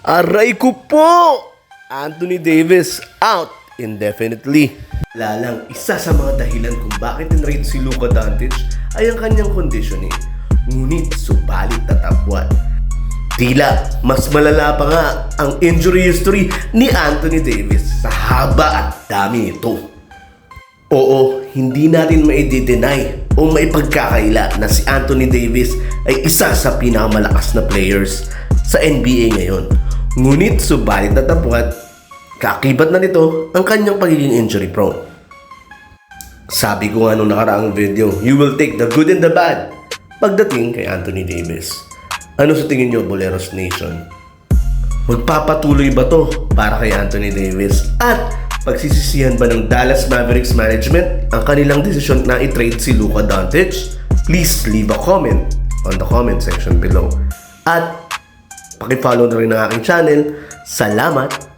Aray ko po! Anthony Davis out indefinitely. Lalang, isa sa mga dahilan kung bakit tinrade si Luka Doncic ay ang kanyang conditioning. Ngunit subalit tatapwat. Tila, mas malala pa nga ang injury history ni Anthony Davis sa haba at dami nito. Oo, hindi natin maide-deny o maipagkakaila na si Anthony Davis ay isa sa pinakamalakas na players sa NBA ngayon. Ngunit subalit natapwat, kakibat na nito ang kanyang pagiging injury prone. Sabi ko nga nung nakaraang video, you will take the good and the bad pagdating kay Anthony Davis. Ano sa tingin nyo, Boleros Nation? Magpapatuloy ba to para kay Anthony Davis? At pagsisisihan ba ng Dallas Mavericks management ang kanilang desisyon na i-trade si Luka Doncic? Please leave a comment on the comment section below. At pakifollow na rin ang aking channel. Salamat!